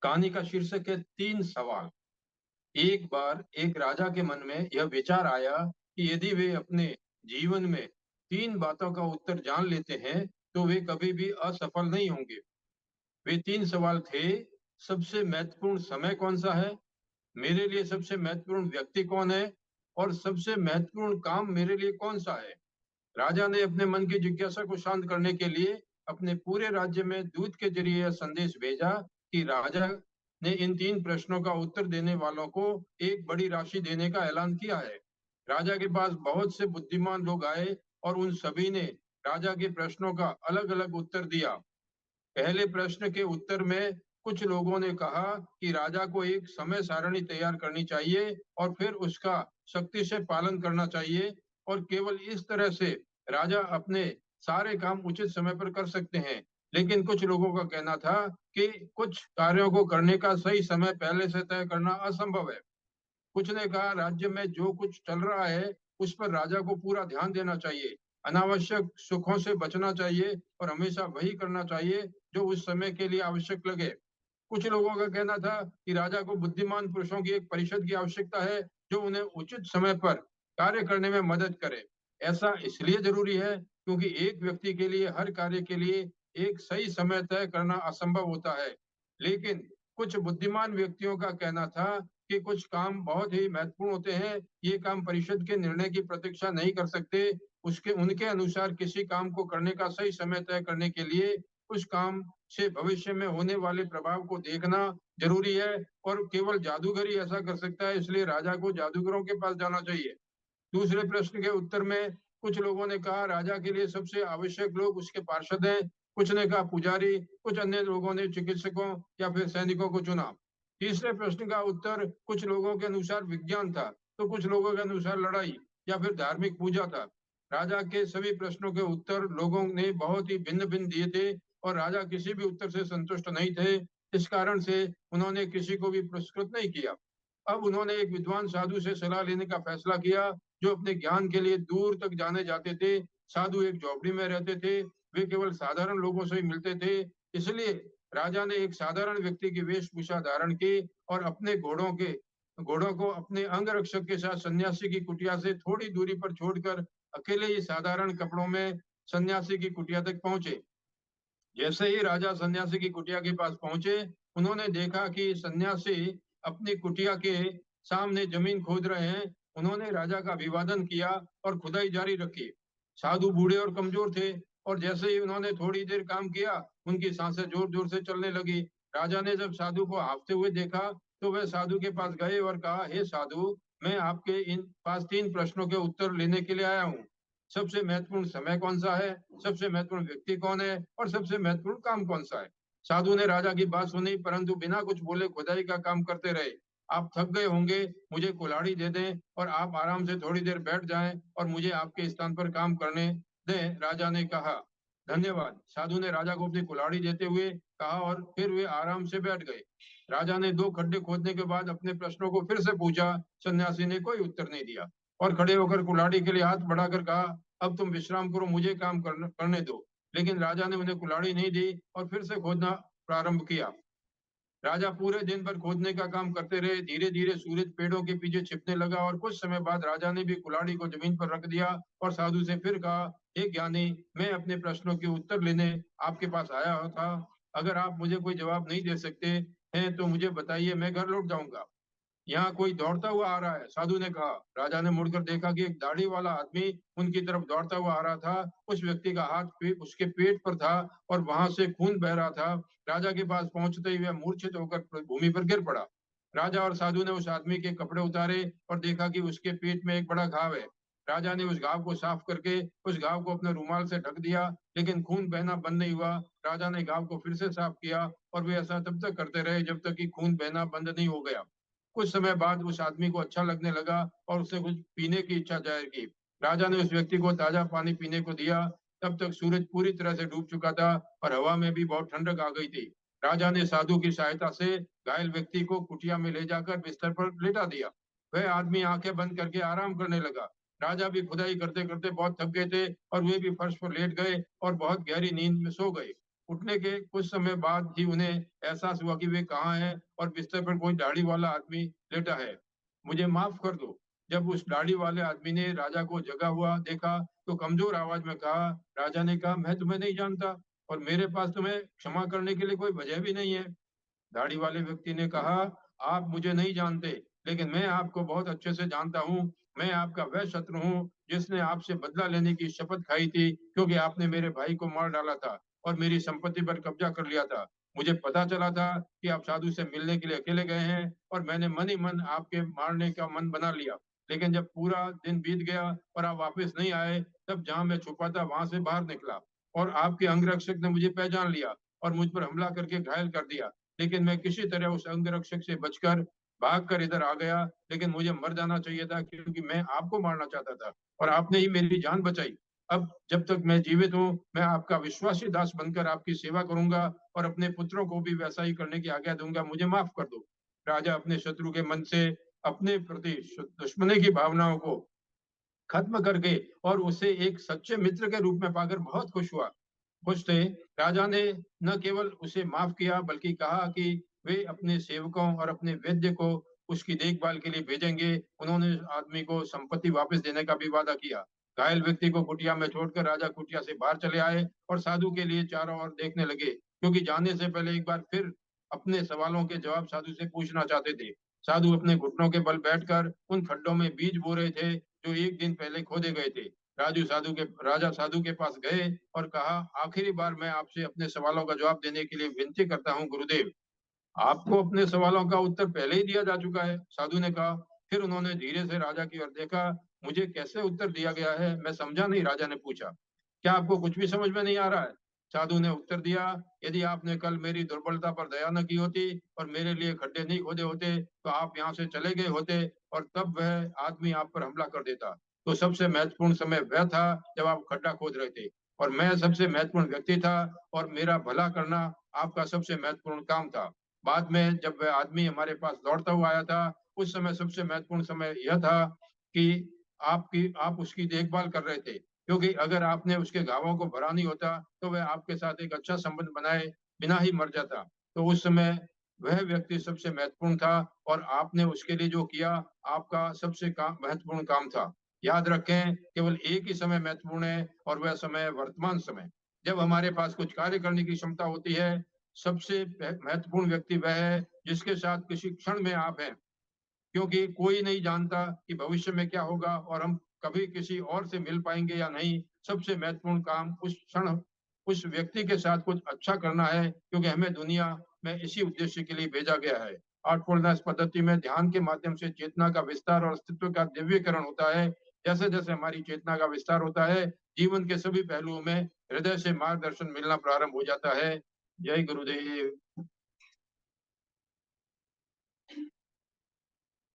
कहानी का शीर्षक है 3 सवाल। एक बार एक राजा के मन में यह विचार आया कि यदि वे अपने जीवन में 3 बातों का उत्तर जान लेते हैं तो वे कभी भी असफल नहीं होंगे। वे 3 सवाल थे। सबसे महत्वपूर्ण समय कौन सा है, मेरे लिए सबसे महत्वपूर्ण व्यक्ति कौन है, और सबसे महत्वपूर्ण काम मेरे लिए कौन सा है। राजा ने अपने मन की जिज्ञासा को शांत करने के लिए अपने पूरे राज्य में दूत के जरिए यह संदेश भेजा कि राजा ने इन 3 प्रश्नों का उत्तर देने वालों को एक बड़ी राशि देने का ऐलान किया है। राजा के पास बहुत से बुद्धिमान लोग आए और उन सभी ने राजा के प्रश्नों का अलग अलग उत्तर दिया। पहले प्रश्न के उत्तर में कुछ लोगों ने कहा कि राजा को एक समय सारणी तैयार करनी चाहिए और फिर उसका सख्ती से पालन करना चाहिए, और केवल इस तरह से राजा अपने सारे काम उचित समय पर कर सकते हैं। लेकिन कुछ लोगों का कहना था कि कुछ कार्यों को करने का सही समय पहले से तय करना असंभव है। कुछ ने कहा राज्य में जो कुछ चल रहा है उस पर राजा को पूरा ध्यान देना चाहिए, अनावश्यक सुखों से बचना चाहिए और हमेशा वही करना चाहिए जो उस समय के लिए आवश्यक लगे। कुछ लोगों का कहना था कि राजा को बुद्धिमान पुरुषों की एक परिषद की आवश्यकता है जो उन्हें उचित समय पर कार्य करने में मदद करे। ऐसा इसलिए जरूरी है क्योंकि एक व्यक्ति के लिए हर कार्य के लिए एक सही समय तय करना असंभव होता है। लेकिन कुछ बुद्धिमान व्यक्तियों का कहना था कि कुछ काम बहुत ही महत्वपूर्ण होते हैं, ये काम परिषद के निर्णय की प्रतीक्षा नहीं कर सकते। उसके उनके अनुसार किसी काम को करने का सही समय तय करने के लिए उस काम से भविष्य में होने वाले प्रभाव को देखना जरूरी है, और केवल जादूगर ही ऐसा कर सकता है, इसलिए राजा को जादूगरों के पास जाना चाहिए। दूसरे प्रश्न के उत्तर में कुछ लोगों ने कहा राजा के लिए सबसे आवश्यक लोग उसके पार्षद हैं। कुछ ने कहा पुजारी, कुछ अन्य लोगों ने चिकित्सकों या फिर सैनिकों को चुना। तीसरे प्रश्न का उत्तर कुछ लोगों के अनुसार विज्ञान था, तो कुछ लोगों के अनुसार लड़ाई या फिर धार्मिक पूजा था। राजा के सभी प्रश्नों के उत्तर लोगों ने बहुत ही भिन्न भिन्न दिए थे और राजा किसी भी उत्तर से संतुष्ट नहीं थे। इस कारण से उन्होंने किसी को भी पुरस्कृत नहीं किया। अब उन्होंने एक विद्वान साधु से सलाह लेने का फैसला किया जो अपने ज्ञान के लिए दूर तक जाने जाते थे। साधु एक झोपड़ी में रहते थे, वे केवल साधारण लोगों से ही मिलते थे। इसलिए राजा ने एक साधारण व्यक्ति की वेशभूषा धारण की और अपने घोड़ों को अपने अंगरक्षक के साथ सन्यासी की कुटिया से थोड़ी दूरी पर छोड़कर अकेले ही साधारण कपड़ों में सन्यासी की कुटिया तक पहुंचे। जैसे ही राजा सन्यासी की कुटिया के पास पहुंचे, उन्होंने देखा कि सन्यासी अपनी कुटिया के सामने जमीन खोद रहे हैं। उन्होंने राजा का अभिवादन किया और खुदाई जारी रखी। साधु बूढ़े और कमजोर थे, और जैसे ही उन्होंने थोड़ी देर काम किया उनकी सांसें जोर जोर से चलने लगी। राजा ने जब साधु को हांफते हुए देखा तो वह साधु के पास गए और कहा, हे साधु, मैं आपके इन पास 3 प्रश्नों के उत्तर लेने के लिए आया हूँ। सबसे महत्वपूर्ण समय कौन सा है, सबसे महत्वपूर्ण व्यक्ति कौन है, और सबसे महत्वपूर्ण काम कौन सा है। साधु ने राजा की बात सुनी परंतु बिना कुछ बोले खुदाई का काम करते रहे। आप थक गए होंगे, मुझे कुल्हाड़ी दे दें और आप आराम से थोड़ी देर बैठ जाएं और मुझे आपके स्थान पर काम करने दें, राजा ने कहा। धन्यवाद, साधु ने राजा को अपनी कुल्हाड़ी देते हुए कहा और फिर वे आराम से बैठ गए। राजा ने 2 खड्डे खोदने के बाद अपने प्रश्नों को फिर से पूछा। सन्यासी ने कोई उत्तर नहीं दिया और खड़े होकर कुल्हाड़ी के लिए हाथ बढ़ाकर कहा, अब तुम विश्राम करो, मुझे काम करने दो। लेकिन राजा ने उन्हें कुल्हाड़ी नहीं दी और फिर से खोदना प्रारंभ किया। राजा पूरे दिन भर खोदने का काम करते रहे। धीरे धीरे सूरज पेड़ों के पीछे छिपने लगा और कुछ समय बाद राजा ने भी कुल्हाड़ी को जमीन पर रख दिया और साधु से फिर कहा, हे ज्ञानी, मैं अपने प्रश्नों के उत्तर लेने आपके पास आया था। अगर आप मुझे कोई जवाब नहीं दे सकते हैं तो मुझे बताइए, मैं घर लौट जाऊंगा। यहाँ कोई दौड़ता हुआ आ रहा है, साधु ने कहा। राजा ने मुड़कर देखा कि एक दाढ़ी वाला आदमी उनकी तरफ दौड़ता हुआ आ रहा था। उस व्यक्ति का हाथ उसके पेट पर था और वहां से खून बह रहा था। राजा के पास पहुंचते ही वह मूर्छित होकर भूमि पर गिर पड़ा। राजा और साधु ने उस आदमी के कपड़े उतारे और देखा कि उसके पेट में एक बड़ा घाव है। राजा ने उस घाव को साफ करके उस घाव को अपने रुमाल से ढक दिया, लेकिन खून बहना बंद नहीं हुआ। राजा ने घाव को फिर से साफ किया और वे ऐसा तब तक करते रहे जब तक कि खून बहना बंद नहीं हो गया। कुछ समय बाद उस आदमी को अच्छा लगने लगा और उसने कुछ पीने की इच्छा जाहिर की। राजा ने उस व्यक्ति को ताजा पानी पीने को दिया। तब तक सूरज पूरी तरह से डूब चुका था और हवा में भी बहुत ठंडक आ गई थी। राजा ने साधु की सहायता से घायल व्यक्ति को कुटिया में ले जाकर बिस्तर पर लेटा दिया। वह आदमी आंखें बंद करके आराम करने लगा। राजा भी खुदाई करते करते बहुत थक गए थे और वे भी फर्श पर लेट गए और बहुत गहरी नींद में सो गए। उठने के कुछ समय बाद ही उन्हें एहसास हुआ कि वे कहाँ हैं और बिस्तर पर कोई दाढ़ी वाला आदमी लेटा है। मुझे माफ कर दो। जब उस दाढ़ी वाले आदमी ने राजा को जगा हुआ देखा तो कमजोर आवाज में कहा। राजा ने कहा, मैं तुम्हें नहीं जानता और मेरे पास तुम्हें क्षमा करने के लिए कोई वजह भी नहीं है। दाढ़ी वाले व्यक्ति ने कहा, आप मुझे नहीं जानते, लेकिन मैं आपको बहुत अच्छे से जानता हूँ। मैं आपका वह शत्रु हूँ जिसने आपसे बदला लेने की शपथ खाई थी, क्योंकि आपने मेरे भाई को मार डाला था और मेरी संपत्ति पर कब्जा कर लिया था। मुझे पता चला था कि आप साधु से मिलने के लिए अकेले गए हैं और मैंने मन ही मन आपके मारने का मन बना लिया। लेकिन जब पूरा दिन बीत गया और आप वापस नहीं आए, तब जहां मैं छुपा था वहां से बाहर निकला और आपके अंगरक्षक ने मुझे पहचान लिया और मुझ पर हमला करके घायल कर दिया। लेकिन मैं किसी तरह उस अंगरक्षक से बचकर भागकर इधर आ गया। लेकिन मुझे मर जाना चाहिए था, क्योंकि मैं आपको मारना चाहता था और आपने ही मेरी जान बचाई। अब जब तक मैं जीवित हूँ, मैं आपका विश्वासी दास बनकर आपकी सेवा करूंगा और अपने पुत्रों को भी वैसा ही करने की आज्ञा दूंगा। मुझे माफ कर दो। राजा अपने शत्रु के मन से अपने प्रति दुश्मनी की भावनाओं को खत्म करके और उसे एक सच्चे मित्र के रूप में पाकर बहुत खुश हुआ। खुश थे। राजा ने न केवल उसे माफ किया, बल्कि कहा कि वे अपने सेवकों और अपने वैद्य को उसकी देखभाल के लिए भेजेंगे। उन्होंने उस आदमी को संपत्ति वापस देने का भी वादा किया। घायल व्यक्ति को कुटिया में छोड़कर राजा कुटिया से बाहर चले आए और साधु के लिए चारों ओर देखने लगे, क्योंकि जाने से पहले एक बार फिर अपने सवालों के जवाब साधु से पूछना चाहते थे। साधु अपने घुटनों के बल बैठकर उन खड्डों में बीज बो रहे थे जो एक दिन पहले खोदे गए थे। राजा साधु के पास गए और कहा, आखिरी बार मैं आपसे अपने सवालों का जवाब देने के लिए विनती करता हूँ गुरुदेव। आपको अपने सवालों का उत्तर पहले ही दिया जा चुका है, साधु ने कहा। फिर उन्होंने धीरे से राजा की ओर देखा। मुझे कैसे उत्तर दिया गया है, मैं समझा नहीं, राजा ने पूछा। क्या आपको कुछ भी समझ में नहीं आ रहा है? साधु ने उत्तर दिया, यदि आपने कल मेरी दुर्बलता पर दया न की होती और मेरे लिए खड्डे नहीं खोदे होते, तो आप यहाँ से चले गए होते और तब वह आदमी आप पर हमला कर देता। तो सबसे महत्वपूर्ण समय वह था जब आप खड्डा खोद रहे थे और मैं सबसे महत्वपूर्ण व्यक्ति था और मेरा भला करना आपका सबसे महत्वपूर्ण काम था। बाद में जब वह आदमी हमारे पास दौड़ता हुआ आया था, उस समय सबसे महत्वपूर्ण समय यह था कि आप उसकी देखभाल कर रहे थे, क्योंकि अगर आपने उसके घावों को भरा नहीं होता तो वह आपके साथ एक अच्छा संबंध बनाए बिना ही मर जाता। तो उस समय वह व्यक्ति सबसे महत्वपूर्ण था और आपने उसके लिए जो किया, आपका सबसे महत्वपूर्ण काम था। याद रखें, केवल एक ही समय महत्वपूर्ण है और वह समय है वर्तमान समय। जब हमारे पास कुछ कार्य करने की क्षमता होती है, सबसे महत्वपूर्ण व्यक्ति वह है जिसके साथ किसी क्षण में आप हैं, क्योंकि कोई नहीं जानता कि भविष्य में क्या होगा और हम कभी किसी और से मिल पाएंगे या नहीं। सबसे महत्वपूर्ण काम उस क्षण उस व्यक्ति के साथ कुछ अच्छा करना है, क्योंकि हमें दुनिया में इसी उद्देश्य के लिए भेजा गया है। आर्टफुलनेस पद्धति में ध्यान के माध्यम से चेतना का विस्तार और अस्तित्व का दिव्यकरण होता है। जैसे जैसे हमारी चेतना का विस्तार होता है, जीवन के सभी पहलुओं में हृदय से मार्गदर्शन मिलना प्रारंभ हो जाता है। जय गुरुदेव।